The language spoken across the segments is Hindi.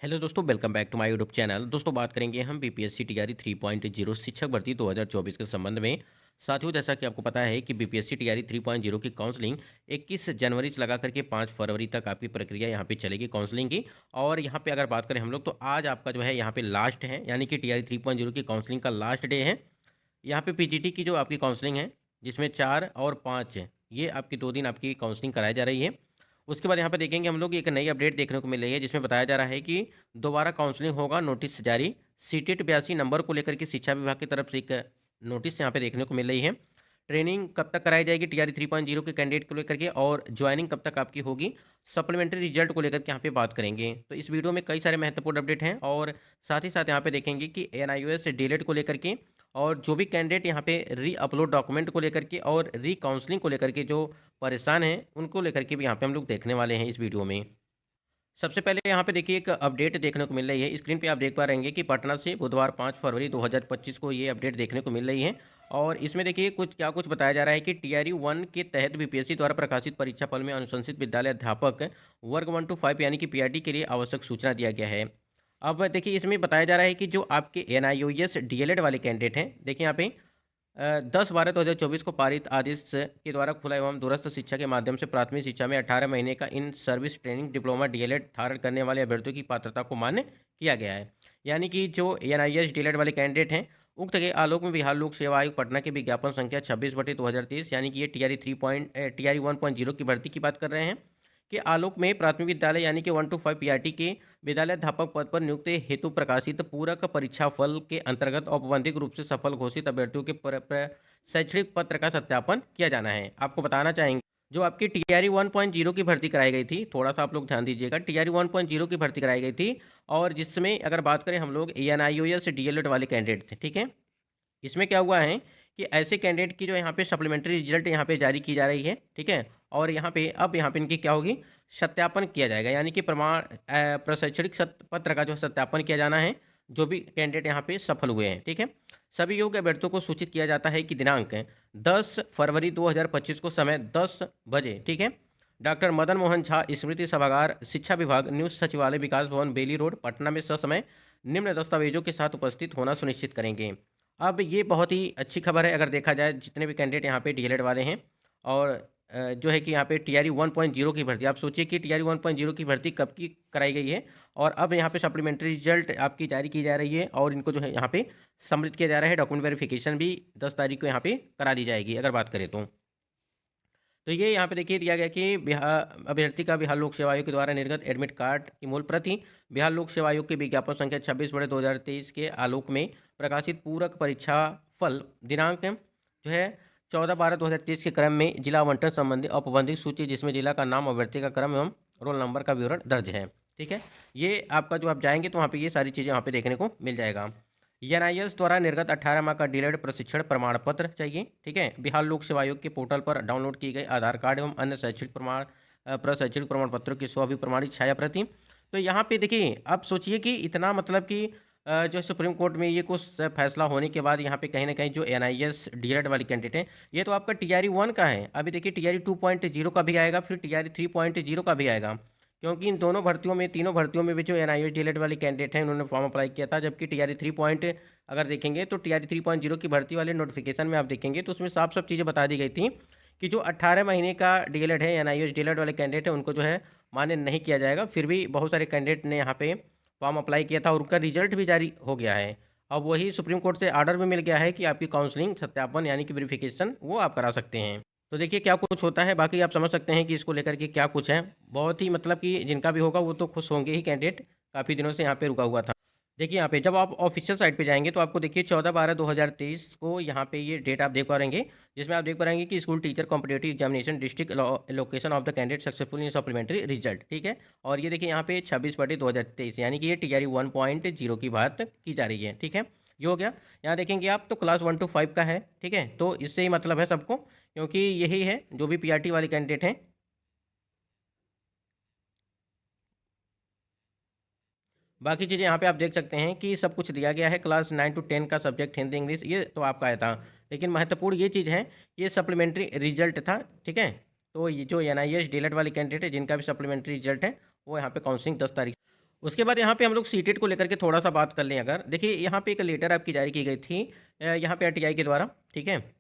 हेलो दोस्तों, welcome back to my YouTube channel. दोस्तों, बात करेंगे हम बीपीएससी टीआरई 3.0 शिक्षक भर्ती 2024 के संबंध में। साथियों, जैसा कि आपको पता है कि बीपीएससी टीआरई 3.0 की काउंसलिंग 21 जनवरी से लगा करके 5 फरवरी तक आपकी प्रक्रिया यहाँ पे चलेगी काउंसलिंग की। और यहाँ पे अगर बात करें हम लोग, तो आज आपका जो है यहाँ पे लास्ट है, यानी कि टीआरई 3.0 की काउंसलिंग का लास्ट डे है। यहाँ पे पीजीटी की जो आपकी काउंसलिंग है, जिसमें 4 और 5 ये आपकी 2 दिन आपकी काउंसलिंग कराई जा रही है। उसके बाद यहाँ पे देखेंगे हम लोग, एक नई अपडेट देखने को मिल रही है, जिसमें बताया जा रहा है कि दोबारा काउंसलिंग होगा। नोटिस जारी, सीटेट 82 नंबर को लेकर के शिक्षा विभाग की तरफ से एक नोटिस यहाँ पे देखने को मिल रही है। ट्रेनिंग कब तक कराई जाएगी टीआरई 3.0 के कैंडिडेट को लेकर के, और ज्वाइनिंग कब तक आपकी होगी, सप्लीमेंट्री रिजल्ट को लेकर के यहाँ पे बात करेंगे। तो इस वीडियो में कई सारे महत्वपूर्ण अपडेट हैं, और साथ ही साथ यहाँ पे देखेंगे कि एनआईओएस डीलेट को लेकर के, और जो भी कैंडिडेट यहाँ पे री अपलोड डॉक्यूमेंट को लेकर के और री काउंसलिंग को लेकर के जो परेशान हैं, उनको लेकर के भी यहाँ पे हम लोग देखने वाले हैं इस वीडियो में। सबसे पहले यहाँ पे देखिए, एक अपडेट देखने को मिल रही है। स्क्रीन पे आप देख पा रहे हैं कि पटना से बुधवार 5 फरवरी 2025 को ये अपडेट देखने को मिल रही है। और इसमें देखिए कुछ बताया जा रहा है कि टीआरई 1 के तहत बीपीएससी द्वारा प्रकाशित परीक्षा फल में अनुशंसित विद्यालय अध्यापक वर्ग 1 to 5 यानी कि पीआरटी के लिए आवश्यक सूचना दिया गया है। अब देखिए, इसमें बताया जा रहा है कि जो आपके एनआईओएस डीएलएड वाले कैंडिडेट हैं, देखिए यहाँ पे 10/12/2024 को पारित आदेश के द्वारा खुला एवं दूरस्थ शिक्षा के माध्यम से प्राथमिक शिक्षा में 18 महीने का in service training diploma DElEd धारण करने वाले अभ्यर्थियों की पात्रता को मान्य किया गया है। यानी कि जो एनआईएस डीएलएड वाले कैंडिडेट हैं, उक्त के आलोक में बिहार लोक सेवा आयोग पटना के विज्ञापन संख्या 26/2023, यानी कि ये टीआरई 1.0 की भर्ती की बात कर रहे हैं, के आलोक में प्राथमिक विद्यालय यानी कि 1 to 5 पीआरटी के विद्यालय अध्यापक पद पर नियुक्ति हेतु प्रकाशित पूरक परीक्षा फल के अंतर्गत औपबंधिक रूप से सफल घोषित अभ्यर्थियों के शैक्षणिक पत्र का सत्यापन किया जाना है। आपको बताना चाहेंगे, जो आपकी टीआरई 1.0 की भर्ती कराई गई थी, थोड़ा सा आप लोग ध्यान दीजिएगा, टीआरई 1.0 की भर्ती कराई गई थी, और जिसमें अगर बात करें हम लोग एनआईओएस डीएलएड वाले कैंडिडेट थे, ठीक है। इसमें क्या हुआ है कि ऐसे कैंडिडेट की जो यहाँ पे सप्लीमेंट्री रिजल्ट यहाँ पे जारी की जा रही है, ठीक है। और यहाँ पे अब यहाँ पे इनकी क्या होगी, सत्यापन किया जाएगा, यानी कि प्रशैक्षणिक पत्र का जो सत्यापन किया जाना है, जो भी कैंडिडेट यहाँ पे सफल हुए हैं, ठीक है। सभी योग्य अभ्यर्थियों को सूचित किया जाता है कि दिनांक 10 फरवरी 2025 को समय 10 बजे, ठीक है, डॉक्टर मदन मोहन झा स्मृति सभागार, शिक्षा विभाग, न्यू सचिवालय, विकास भवन, बेली रोड, पटना में ससमय निम्न दस्तावेजों के साथ उपस्थित होना सुनिश्चित करेंगे। अब ये बहुत ही अच्छी खबर है, अगर देखा जाए जितने भी कैंडिडेट यहाँ पे डीएलएड वाले हैं, और जो है कि यहाँ पे टीआरई 1.0 की भर्ती, आप सोचिए कि टीआरई 1.0 की भर्ती कब की कराई गई है, और अब यहाँ पे सप्लीमेंट्री रिजल्ट आपकी जारी की जा रही है, और इनको जो है यहाँ पे सम्मिलित किया जा रहा है। डॉक्यूमेंट वेरिफिकेशन भी 10 तारीख को यहाँ पे करा दी जाएगी, अगर बात करें तो ये यहाँ पे देखिए दिया गया कि बिहार अभ्यर्थी का बिहार लोक सेवा आयोग के द्वारा निर्गत एडमिट कार्ड की मूल प्रति बिहार लोक सेवा आयोग के विज्ञापन संख्या 26/2023 के आलोक में प्रकाशित पूरक परीक्षा फल दिनांक जो है 14/12/2023 के क्रम में जिला आवंटन संबंधी औपबंधिक सूची, जिसमें जिला का नाम, अभ्यर्थी का क्रम एवं रोल नंबर का विवरण दर्ज है, ठीक है। ये आपका जो आप जाएंगे तो वहाँ पे ये सारी चीज़ें वहाँ पे देखने को मिल जाएगा। एनआईएस द्वारा निर्गत 18 माह का डीएलएड प्रशिक्षण प्रमाण पत्र चाहिए, ठीक है। बिहार लोक सेवा आयोग के पोर्टल पर डाउनलोड किए गए आधार कार्ड एवं अन्य प्रशैक्षणिक प्रमाण पत्रों की स्व प्रमाणित छाया प्रति। तो यहाँ पे देखिए, अब सोचिए कि इतना मतलब कि जो सुप्रीम कोर्ट में ये कुछ फैसला होने के बाद यहाँ पे कहीं ना कहीं जो एनआईएस डीएलएड वाली कैंडिडेट है, ये तो आपका टीआरई 1 का है। अभी देखिए टीआरई 2.0 का भी आएगा, फिर टीआरई 3.0 का भी आएगा, क्योंकि इन दोनों भर्तियों में, तीनों भर्तियों में भी जो एनआईएस डीएलएड वाली कैंडिडेट हैं, उन्होंने फॉर्म अप्लाई किया था। जबकि टीआरई 3 अगर देखेंगे तो टीआरई 3.0 की भर्ती वाले नोटिफिकेशन में आप देखेंगे तो उसमें साफ साफ चीज़ें बता दी गई थी कि जो 18 महीने का डीएलएड है, एनआईएस डीएलएड वाले कैंडिडेट है, उनको जो है मान्य नहीं किया जाएगा। फिर भी बहुत सारे कैंडिडेट ने यहाँ पे फॉर्म अप्लाई किया था, और उनका रिजल्ट भी जारी हो गया है। अब वही सुप्रीम कोर्ट से आर्डर भी मिल गया है कि आपकी काउंसलिंग सत्यापन यानी कि वेरिफिकेशन वो आप करा सकते हैं। तो देखिए क्या कुछ होता है, बाकी आप समझ सकते हैं कि इसको लेकर के क्या कुछ है। बहुत ही मतलब कि जिनका भी होगा वो तो खुश होंगे ही, कैंडिडेट काफ़ी दिनों से यहाँ पे रुका हुआ था। देखिए यहाँ पे जब आप ऑफिशियल साइट पे जाएंगे तो आपको देखिए 14/12/2023 को यहाँ पे ये डेट आप देख पाएंगे, जिसमें आप देख पाएंगे कि school teacher competitive examination district location of the candidate successful in supplementary result, ठीक है। और ये देखिए यहाँ पे 26/2023, यानी कि ये टीआरई 1.0 की बात की जा रही है, ठीक है। ये हो गया। यहाँ देखेंगे आप तो क्लास 1 to 5 का है, ठीक है। तो इससे ही मतलब है सबको, क्योंकि यही है जो भी पीआरटी वाले कैंडिडेट हैं। बाकी चीज़ें यहाँ पे आप देख सकते हैं कि सब कुछ दिया गया है। क्लास 9 to 10 का सब्जेक्ट हिंदी इंग्लिश ये तो आपका आया था, लेकिन महत्वपूर्ण ये चीज़ है, ये सप्लीमेंट्री रिजल्ट था, ठीक है। तो ये जो एनआईएस डीएलएड वाले कैंडिडेट है, जिनका भी सप्लीमेंट्री रिजल्ट है, वो यहाँ पे काउंसलिंग 10 तारीख। उसके बाद यहाँ पे हम लोग सीटेट को लेकर के थोड़ा सा बात कर लें। अगर देखिए यहाँ पे एक लेटर आपकी जारी की गई थी यहाँ पे आरटीआई के द्वारा, ठीक है।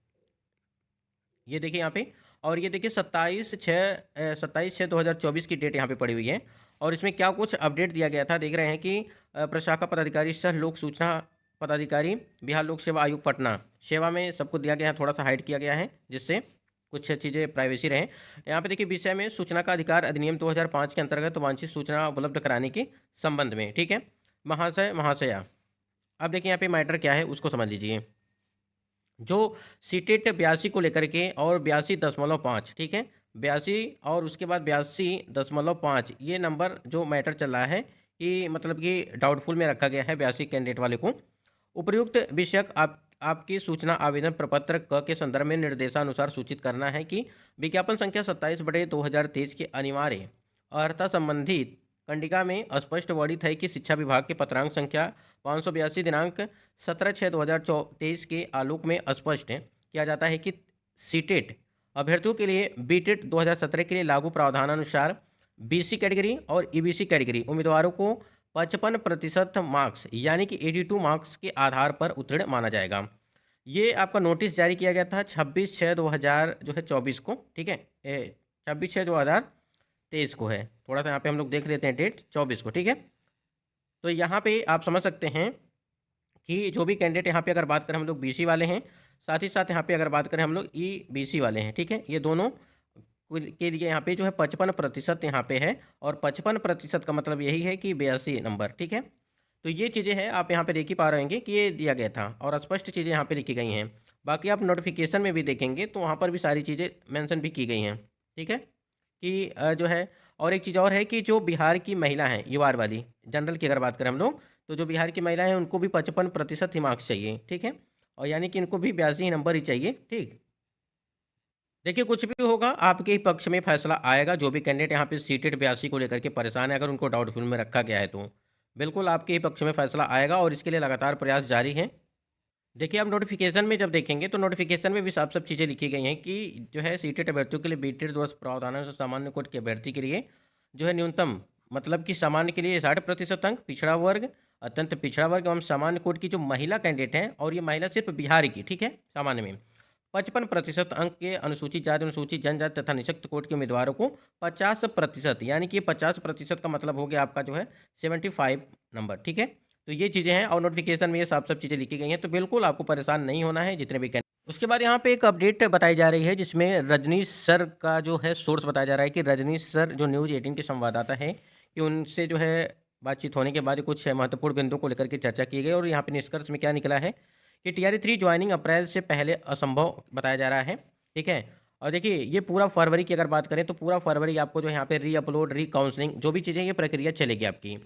ये देखिए यहाँ पे, और ये देखिए 27/6/2024 की डेट यहाँ पे पड़ी हुई है। और इसमें क्या कुछ अपडेट दिया गया था देख रहे हैं कि प्रशाखा पदाधिकारी सह लोक सूचना पदाधिकारी बिहार लोक सेवा आयोग पटना सेवा में सबको दिया गया है, थोड़ा सा हाइड किया गया है जिससे कुछ चीज़ें प्राइवेसी रहे। यहाँ पे देखिए विषय में सूचना का अधिकार अधिनियम 2005 के अंतर्गत वांछित सूचना उपलब्ध कराने के संबंध में, ठीक है। महाशय महाशया, अब देखिए यहाँ पे मैटर क्या है उसको समझ लीजिए। जो सीटेट 82 को लेकर के और 82.5, ठीक है, 82 और उसके बाद 82.5 ये नंबर जो मैटर चल रहा है कि मतलब कि डाउटफुल में रखा गया है 82 कैंडिडेट वाले को। उपर्युक्त विषयक आपकी सूचना आवेदन प्रपत्र क के संदर्भ में निर्देशानुसार सूचित करना है कि विज्ञापन संख्या 27/2023 के अनिवार्य अर्हता संबंधित कंडिका में स्पष्ट वर्णित है कि शिक्षा विभाग के पत्रांक संख्या 582 दिनांक 17/6/2023 के आलोक में स्पष्ट किया जाता है कि सीटेट अभ्यर्थियों के लिए बीटेट 2017 के लिए लागू प्रावधानानुसार बीसी कैटेगरी और ईबीसी कैटेगरी उम्मीदवारों को 55% मार्क्स यानी कि 82 मार्क्स के आधार पर उत्तीर्ण माना जाएगा। ये आपका नोटिस जारी किया गया था 26/6/2024 को, ठीक है, 26/6/2023 को है। थोड़ा सा यहाँ पे हम लोग देख लेते हैं डेट 24 को, ठीक है। तो यहाँ पे आप समझ सकते हैं कि जो भी कैंडिडेट यहाँ पे अगर बात करें हम लोग बीसी वाले हैं, साथ ही साथ यहाँ पे अगर बात करें हम लोग ईबीसी वाले हैं, ठीक है, ये दोनों के लिए यहाँ पे जो है 55% यहाँ पे है। और 55% का मतलब यही है कि 82 नंबर, ठीक है। तो ये चीज़ें हैं, आप यहाँ पे देख ही पा रहे हैं कि ये दिया गया था और स्पष्ट चीज़ें यहाँ पे लिखी गई हैं। बाकी आप नोटिफिकेशन में भी देखेंगे तो वहाँ पर भी सारी चीज़ें मेंशन भी की गई हैं, ठीक है, कि जो है। और एक चीज़ और है कि जो बिहार की महिला हैं यूआर वाली जनरल की अगर बात करें हम लोग, तो जो बिहार की महिला हैं उनको भी 55% ही मार्क्स चाहिए, ठीक है। और यानी कि इनको भी 82 ही नंबर ही चाहिए, ठीक। देखिए कुछ भी होगा आपके ही पक्ष में फैसला आएगा। जो भी कैंडिडेट यहाँ पे सीटेड 82 को लेकर के परेशान है, अगर उनको डाउटफुल में रखा गया है तो बिल्कुल आपके ही पक्ष में फैसला आएगा और इसके लिए लगातार प्रयास जारी हैं। देखिए आप नोटिफिकेशन में जब देखेंगे तो नोटिफिकेशन में भी सब चीज़ें लिखी गई हैं कि जो है सीटेड अभ्यर्थियों के लिए बीटेड जो प्रावधान से सामान्य कोटि के अभ्यर्थी के लिए जो है न्यूनतम मतलब कि सामान्य के लिए 60% अंक, पिछड़ा वर्ग, अत्यंत पिछड़ा वर्ग एवं सामान्य कोटि की जो महिला कैंडिडेट हैं, और ये महिला सिर्फ बिहार की, ठीक है, सामान्य में 55% अंक के अनुसूचित जाति, अनुसूचित जनजाति तथा निःशक्त कोटि के उम्मीदवारों को 50%, यानी कि 50% का मतलब हो गया आपका जो है 75 नंबर, ठीक है। तो ये चीज़ें हैं और नोटिफिकेशन में ये सब चीज़ें लिखी गई हैं, तो बिल्कुल आपको परेशान नहीं होना है जितने भी कैंडिडेट। उसके बाद यहाँ पे एक अपडेट बताई जा रही है जिसमें रजनीश सर का जो है सोर्स बताया जा रहा है कि रजनीश सर जो न्यूज़ 18 के संवाददाता हैं कि उनसे जो है बातचीत होने के बाद कुछ महत्वपूर्ण बिंदुओं को लेकर के चर्चा की गई और यहाँ पे निष्कर्ष में क्या निकला है कि TRE 3 ज्वाइनिंग अप्रैल से पहले असंभव बताया जा रहा है, ठीक है। और देखिए ये पूरा फरवरी की अगर बात करें तो पूरा फरवरी आपको जो यहाँ पे री अपलोड, री काउंसलिंग जो भी चीज़ें ये प्रक्रिया चलेगी आपकी,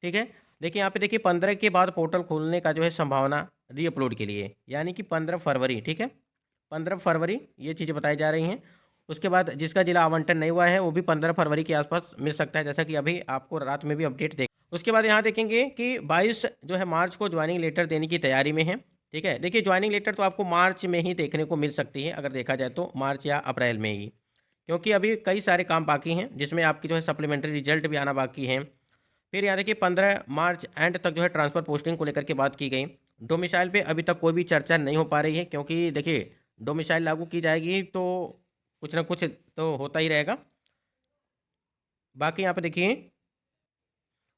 ठीक है। देखिए यहाँ पे देखिए 15 के बाद पोर्टल खोलने का जो है संभावना री अपलोड के लिए, यानी कि 15 फरवरी, ठीक है, 15 फरवरी ये चीज़ें बताई जा रही हैं। उसके बाद जिसका जिला आवंटन नहीं हुआ है वो भी 15 फरवरी के आसपास मिल सकता है, जैसा कि अभी आपको रात में भी अपडेट देख। उसके बाद यहाँ देखेंगे कि 22 जो है मार्च को ज्वाइनिंग लेटर देने की तैयारी में है, ठीक है। देखिए ज्वाइनिंग लेटर तो आपको मार्च में ही देखने को मिल सकती है, अगर देखा जाए तो मार्च या अप्रैल में ही, क्योंकि अभी कई सारे काम बाकी हैं जिसमें आपकी जो है सप्लीमेंट्री रिजल्ट भी आना बाकी है। फिर यहाँ देखिए 15 मार्च एंड तक जो है ट्रांसफ़र पोस्टिंग को लेकर के बात की गई। डोमिसाइल पे अभी तक कोई भी चर्चा नहीं हो पा रही है, क्योंकि देखिए डोमिसाइल लागू की जाएगी तो कुछ ना कुछ तो होता ही रहेगा। बाकी यहाँ पे देखिए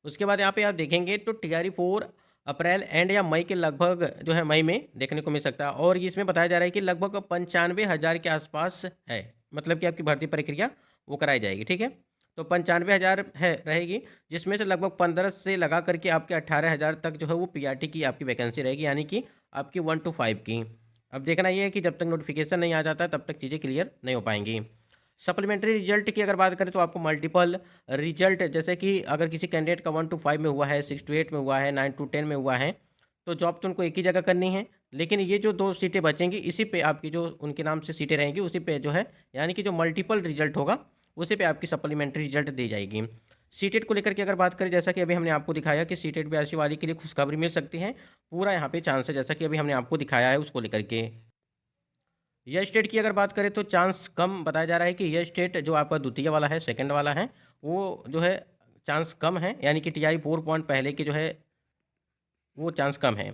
उसके बाद यहाँ पे आप देखेंगे तो TRE 4 अप्रैल एंड या मई के लगभग जो है मई में देखने को मिल सकता है। और इसमें बताया जा रहा है कि लगभग 95,000 के आसपास है, मतलब कि आपकी भर्ती प्रक्रिया वो कराई जाएगी, ठीक है। तो 95,000 है रहेगी, जिसमें से लगभग 15 से लगा करके आपके 18,000 तक जो है वो PRT की आपकी वैकेंसी रहेगी, यानी कि आपकी 1 to 5 की। अब देखना ये है कि जब तक नोटिफिकेशन नहीं आ जाता तब तक चीज़ें क्लियर नहीं हो पाएंगी। सप्लीमेंट्री रिजल्ट की अगर बात करें तो आपको मल्टीपल रिजल्ट, जैसे कि अगर किसी कैंडिडेट का 1 to 5 में हुआ है, 6 to 8 में हुआ है, 9 to 10 में हुआ है, तो जॉब तो उनको एक ही जगह करनी है। लेकिन ये जो 2 सीटें बचेंगी इसी पे आपकी जो उनके नाम से सीटें रहेंगी उसी पे जो है, यानी कि जो मल्टीपल रिजल्ट होगा उसी पे आपकी सप्लीमेंट्री रिजल्ट दी जाएगी। सीटेट को लेकर के अगर बात करें, जैसा कि अभी हमने आपको दिखाया कि सीटेट 82 वाली के लिए खुशखबरी मिल सकती है, पूरा यहाँ पे चांस है, जैसा कि अभी हमने आपको दिखाया है उसको लेकर के। यह स्टेट की अगर बात करें तो चांस कम बताया जा रहा है कि यह स्टेट जो आपका द्वितीय वाला है, सेकंड वाला है, वो जो है चांस कम है, यानी कि टीआरई 4 पॉइंट पहले के जो है वो चांस कम है।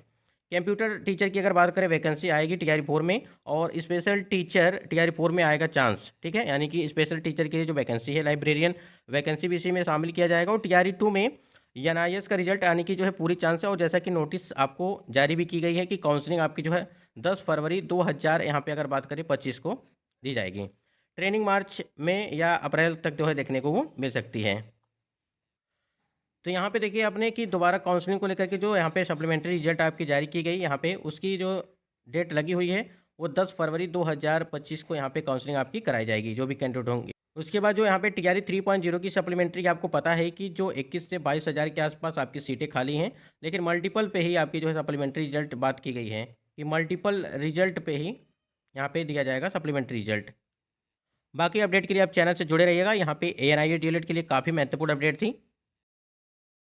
कंप्यूटर टीचर की अगर बात करें वैकेंसी आएगी टीआरई 4 में, और स्पेशल टीचर टीआरई 4 में आएगा चांस, ठीक है, यानी कि स्पेशल टीचर के लिए जो वैकेंसी है, लाइब्रेरियन वैकेंसी भी इसी में शामिल किया जाएगा। और टीआरई 2 में एनआईएस का रिजल्ट आने की जो है पूरी चांस है। और जैसा कि नोटिस आपको जारी भी की गई है कि काउंसलिंग आपकी जो है 10 फरवरी 2000 यहाँ पे अगर बात करें 25 को दी जाएगी। ट्रेनिंग मार्च में या अप्रैल तक जो है देखने को वो मिल सकती है। तो यहाँ पे देखिए आपने कि दोबारा काउंसलिंग को लेकर के जो यहाँ पे सप्लीमेंट्री रिजल्ट आपकी जारी की गई, यहाँ पे उसकी जो डेट लगी हुई है वो 10 फरवरी 2025 को यहाँ पे काउंसलिंग आपकी कराई जाएगी, जो भी कैंडिडेट होंगे। उसके बाद जो यहाँ पे टीआरई 3.0 की सप्लीमेंट्री, आपको पता है कि जो 21 से 22 हज़ार के आसपास आपकी सीटें खाली हैं, लेकिन मल्टीपल पे ही आपकी जो है सप्लीमेंट्री रिजल्ट बात की गई है कि मल्टीपल रिजल्ट पे ही यहाँ पे दिया जाएगा सप्लीमेंट्री रिजल्ट। बाकी अपडेट के लिए आप चैनल से जुड़े रहिएगा। यहाँ पे एएनआईए डीएलएड के लिए काफ़ी महत्वपूर्ण अपडेट थी।